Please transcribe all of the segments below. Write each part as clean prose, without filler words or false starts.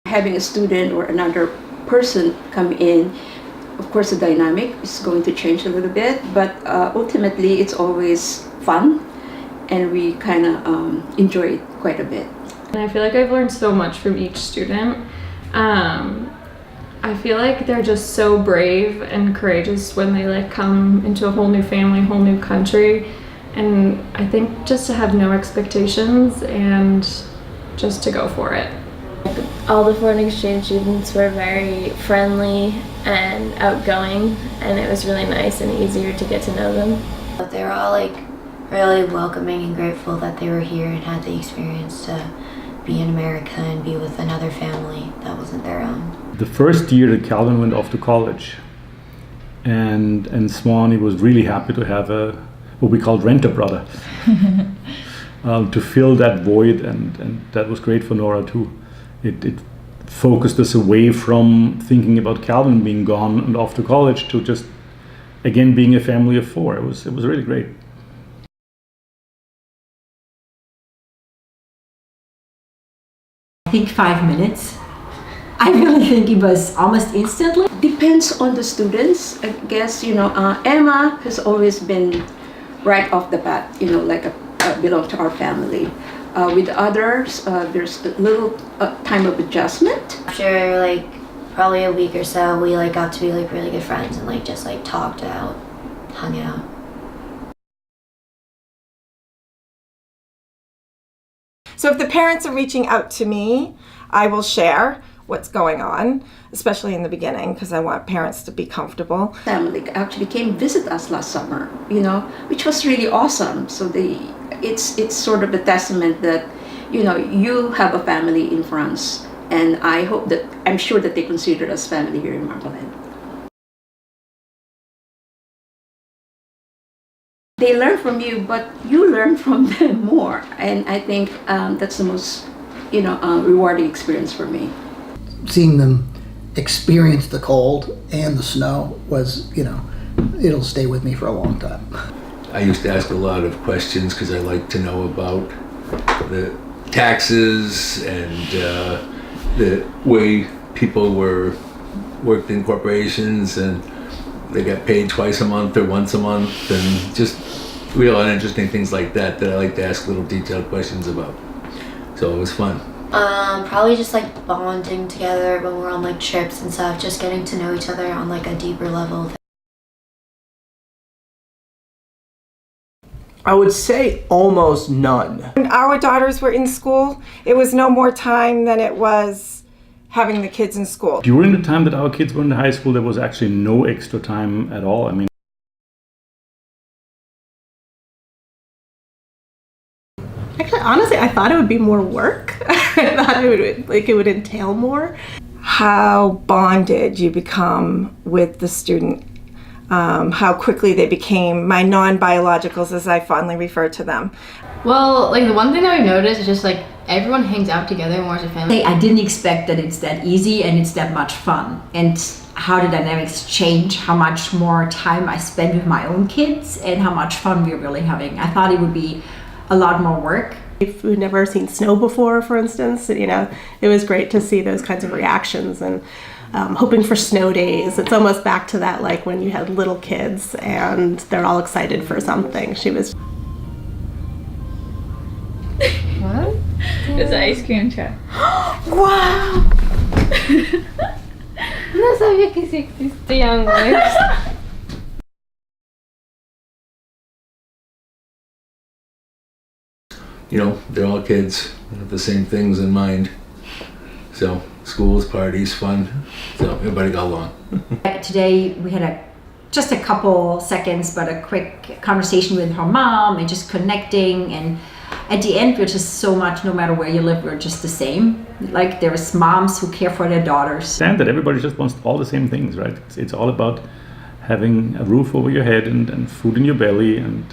Having a student or another person come in, of course the dynamic is going to change a little bit, but ultimately it's always fun and we kind of enjoy it quite a bit. And I feel like I've learned so much from each student. I feel like they're just so brave and courageous when they like come into a whole new family, whole new country. And I think just to have no expectations and just to go for it. All the foreign exchange students were very friendly and outgoing, and it was really nice and easier to get to know them. But they were all like really welcoming and grateful that they were here and had the experience to be in America and be with another family that wasn't their own. The first year that Calvin went off to college, and Swanee was really happy to have what we called rent-a-brother to fill that void, and that was great for Nora too. It focused us away from thinking about Calvin being gone and off to college to just again being a family of four. It was really great. I think 5 minutes. I really think it was almost instantly. Depends on the students, I guess. Emma has always been right off the bat, like belong to our family. With others, there's a little time of adjustment. After like probably a week or so, we like got to be like really good friends and like just like talked out, hung out. So if the parents are reaching out to me, I will share what's going on, especially in the beginning, because I want parents to be comfortable. Family actually came visit us last summer, which was really awesome. So it's sort of a testament that, you have a family in France, and I'm sure that they consider us family here in Marblehead. They learn from you, but you learn from them more, and I think that's the most, rewarding experience for me. Seeing them experience the cold and the snow was, it'll stay with me for a long time. I used to ask a lot of questions because I like to know about the taxes and the way people worked in corporations and they got paid twice a month or once a month, and just real uninteresting things like that I like to ask little detailed questions about. So it was fun. Probably just like bonding together when we're on like trips and stuff, just getting to know each other on like a deeper level. I would say almost none. When our daughters were in school, it was no more time than it was having the kids in school. During the time that our kids were in high school, there was actually no extra time at all. Actually, honestly, I thought it would be more work. I thought it would entail more. How bonded you become with the student, how quickly they became my non-biologicals, as I fondly refer to them. Well, like the one thing that we noticed is just like everyone hangs out together more as a family. I didn't expect that it's that easy and it's that much fun, and how the dynamics change, how much more time I spend with my own kids and how much fun we're really having. I thought it would be a lot more work. If we'd never seen snow before, for instance, it was great to see those kinds of reactions, and hoping for snow days. It's almost back to that, like when you had little kids and they're all excited for something. She was. What? It's an ice cream truck. Wow! No sabía que sí existían, güey. They're all kids with the same things in mind. So schools, parties, fun. So everybody got along. Today we had just a couple seconds, but a quick conversation with her mom and just connecting. And at the end, we're just so much, no matter where you live, we're just the same. Like there's moms who care for their daughters. And that everybody just wants all the same things, right? It's all about having a roof over your head and food in your belly and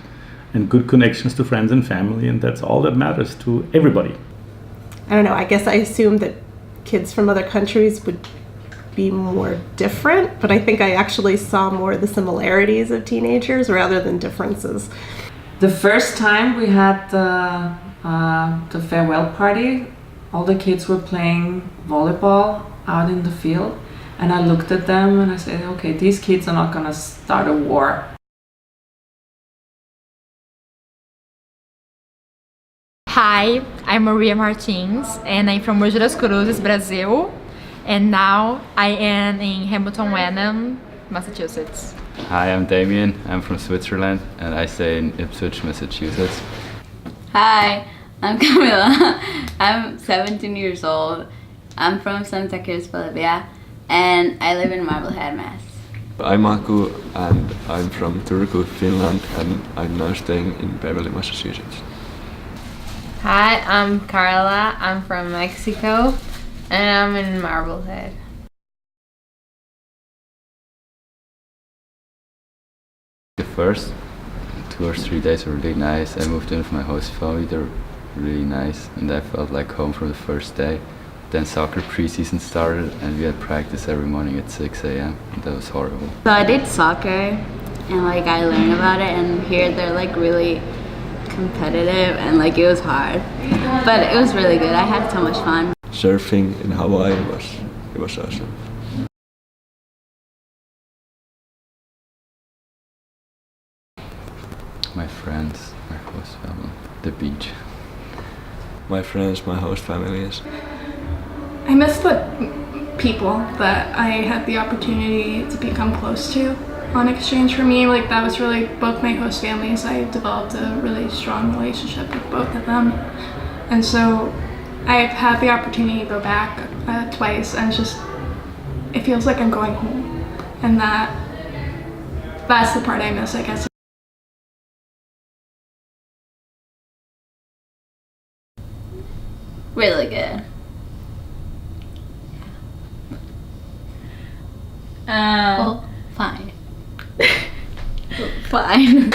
good connections to friends and family, and that's all that matters to everybody. I don't know, I guess I assumed that kids from other countries would be more different, but I think I actually saw more of the similarities of teenagers rather than differences. The first time we had the farewell party, all the kids were playing volleyball out in the field, and I looked at them and I said, okay, these kids are not gonna start a war. Hi, I'm Maria Martins and I'm from Mogi das Cruzes, Brazil, and now I am in Hamilton Wenham, Massachusetts. Hi, I'm Damien. I'm from Switzerland and I stay in Ipswich, Massachusetts. Hi, I'm Camila. I'm 17 years old. I'm from Santa Cruz, Bolivia, and I live in Marblehead, Mass. I'm Aku and I'm from Turku, Finland, and I'm now staying in Beverly, Massachusetts. Hi, I'm Carla. I'm from Mexico, and I'm in Marblehead. The first 2 or 3 days were really nice. I moved in with my host family. They were really nice, and I felt like home from the first day. Then soccer preseason started, and we had practice every morning at 6 a.m. and that was horrible. So I did soccer, and like I learned about it, and here they're like really competitive, and like it was hard, but it was really good. I had so much fun. Surfing in Hawaii was awesome. My friends, my host family, the beach. My friends, my host family is. I miss the people that I had the opportunity to become close to on exchange. For me, like that was really both my host families. I developed a really strong relationship with both of them, and so I've had the opportunity to go back twice, and it feels like I'm going home, and that's the part I miss, I guess. Really good. Well, fine. Fine.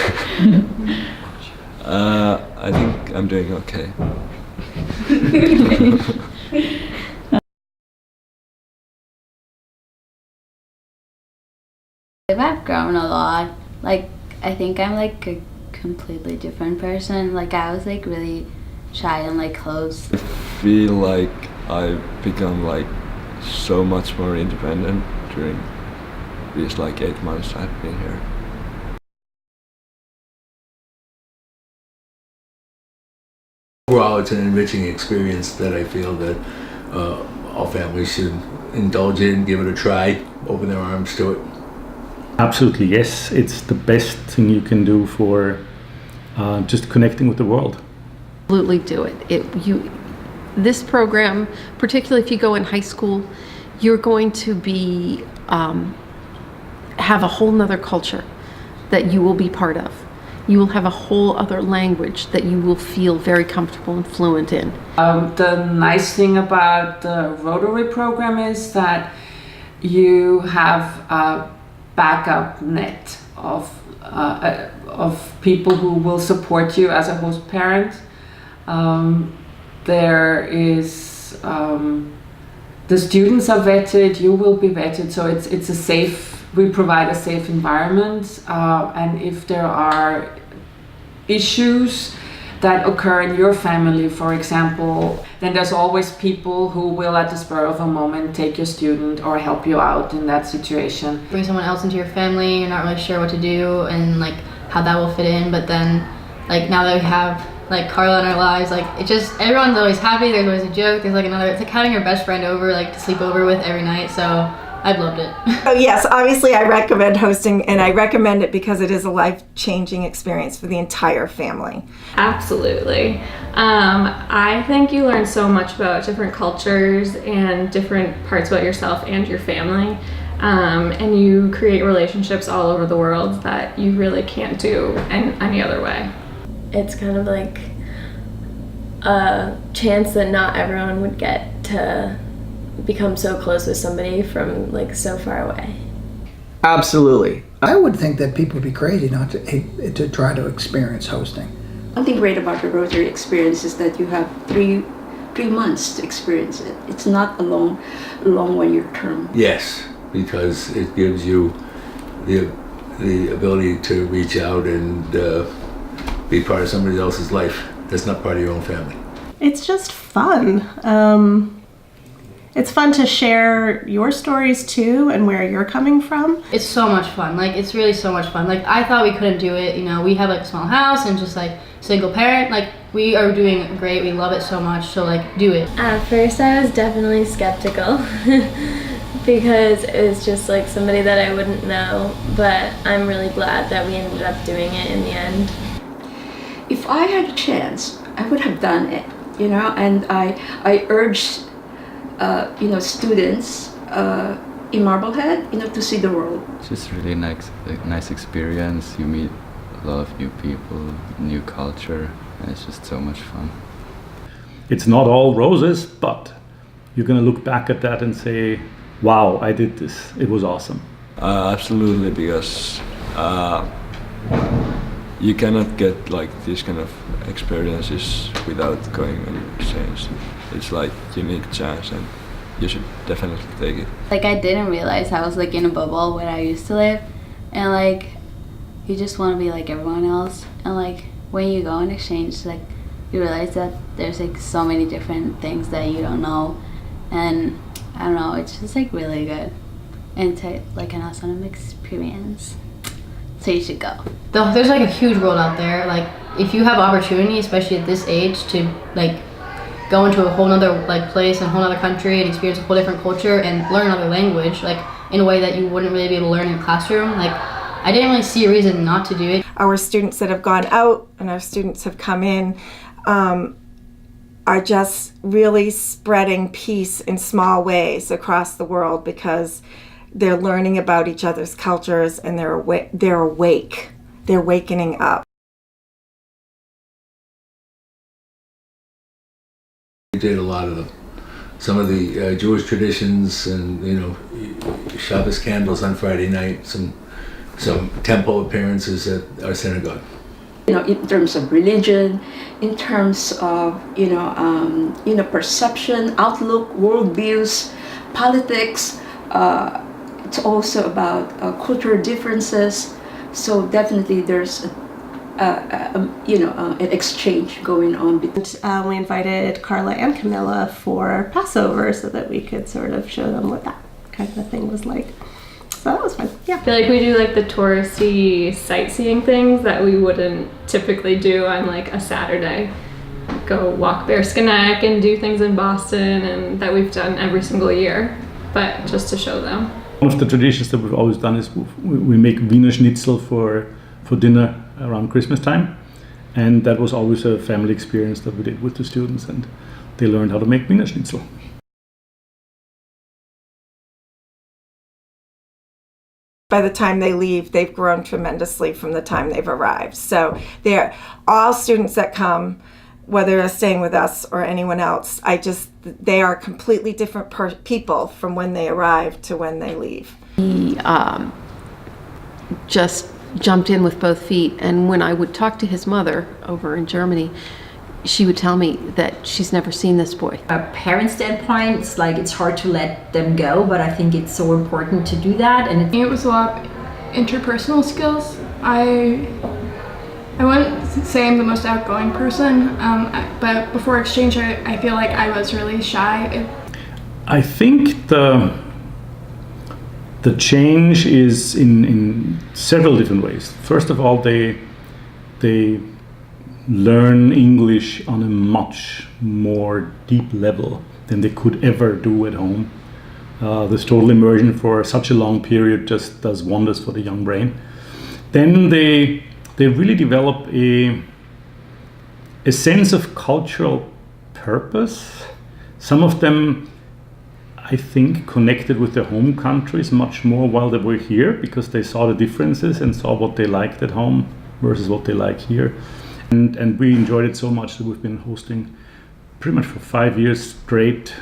I think I'm doing okay. I've grown a lot. Like, I think I'm like a completely different person. Like, I was like really shy and like closed. I feel like I've become like so much more independent during these like 8 months I've been here. Overall, it's an enriching experience that I feel that all families should indulge in, give it a try, open their arms to it. Absolutely, yes. It's the best thing you can do for just connecting with the world. Absolutely do it. This program, particularly if you go in high school, you're going to be have a whole nother culture that you will be part of. You will have a whole other language that you will feel very comfortable and fluent in. The nice thing about the Rotary program is that you have a backup net of people who will support you as a host parent. There is the students are vetted, you will be vetted, so it's a safe. We provide a safe environment, and if there are issues that occur in your family, for example, then there's always people who will at the spur of a moment take your student or help you out in that situation. Bring someone else into your family, you're not really sure what to do and like how that will fit in, but then like now that we have like Carla in our lives, like it just, everyone's always happy, there's always a joke, there's like it's like having your best friend over like to sleep over with every night, so I've loved it. Oh yes, obviously I recommend hosting, and I recommend it because it is a life-changing experience for the entire family. Absolutely. I think you learn so much about different cultures and different parts about yourself and your family. And you create relationships all over the world that you really can't do in any other way. It's kind of like a chance that not everyone would get to become so close with somebody from like so far away. Absolutely. I would think that people would be crazy not to try to experience hosting. One thing great about the Rotary experience is that you have three months to experience it. It's not a long 1-year term. Yes, because it gives you the ability to reach out and be part of somebody else's life that's not part of your own family. it's just fun. It's fun to share your stories too and where you're coming from. It's so much fun. Like, it's really so much fun. Like, I thought we couldn't do it. You know, we have like a small house and just like single parent. Like, we are doing great. We love it so much. So like, do it. At first I was definitely skeptical because it was just like somebody that I wouldn't know, but I'm really glad that we ended up doing it in the end. If I had a chance, I would have done it, you know, and I urge students in Marblehead, to see the world. It's just really nice experience. You meet a lot of new people, new culture, and it's just so much fun. It's not all roses, but you're gonna look back at that and say, wow, I did this. It was awesome. Absolutely, because you cannot get like these kind of experiences without going on exchange. It's like unique chance, and you should definitely take it. Like, I didn't realize I was like in a bubble where I used to live, and like you just want to be like everyone else, and like when you go on exchange, like you realize that there's like so many different things that you don't know, and I don't know, it's just like really good and it's like an awesome experience. So you should go. There's like a huge world out there. Like, if you have opportunity, especially at this age, to like go into a whole nother like place and a whole nother country and experience a whole different culture and learn another language, like in a way that you wouldn't really be able to learn in a classroom, like I didn't really see a reason not to do it. Our students that have gone out and our students have come in are just really spreading peace in small ways across the world because they're learning about each other's cultures and they're awake. They're wakening up. We did a lot of some of the Jewish traditions, and Shabbos candles on Friday night, some temple appearances at our synagogue. In terms of religion, in terms of perception, outlook, worldviews, politics. It's also about cultural differences. So definitely there's an exchange going on. We invited Carla and Camilla for Passover so that we could sort of show them what that kind of thing was like. So that was fun. Yeah. I feel like we do like the touristy sightseeing things that we wouldn't typically do on like a Saturday. Go walk Bearskin Neck and do things in Boston, and that we've done every single year, but just to show them. One of the traditions that we've always done is we make Wiener Schnitzel for dinner around Christmas time, and that was always a family experience that we did with the students, and they learned how to make Wiener Schnitzel. By the time they leave, they've grown tremendously from the time they've arrived. So they're all students that come, whether they're staying with us or anyone else. They are completely different people from when they arrive to when they leave. He just jumped in with both feet, and when I would talk to his mother over in Germany, she would tell me that she's never seen this boy. A parent standpoint, it's hard to let them go, but I think it's so important to do that. And it was a lot of interpersonal skills. I wouldn't say I'm the most outgoing person, but before exchange, I feel like I was really shy. I think the change is in several different ways. First of all, they learn English on a much more deep level than they could ever do at home. This total immersion for such a long period just does wonders for the young brain. Then they really develop a sense of cultural purpose. Some of them, I think, connected with their home countries much more while they were here, because they saw the differences and saw what they liked at home versus what they like here. And we enjoyed it so much that we've been hosting pretty much for 5 years straight.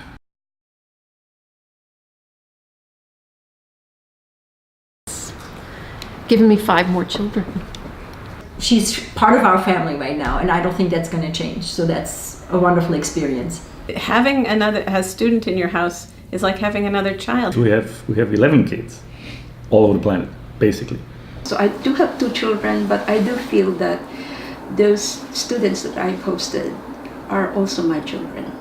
Given me 5 more children. She's part of our family right now, and I don't think that's going to change. So that's a wonderful experience. Having a student in your house is like having another child. We have 11 kids all over the planet, basically. So I do have 2 children, but I do feel that those students that I've hosted are also my children.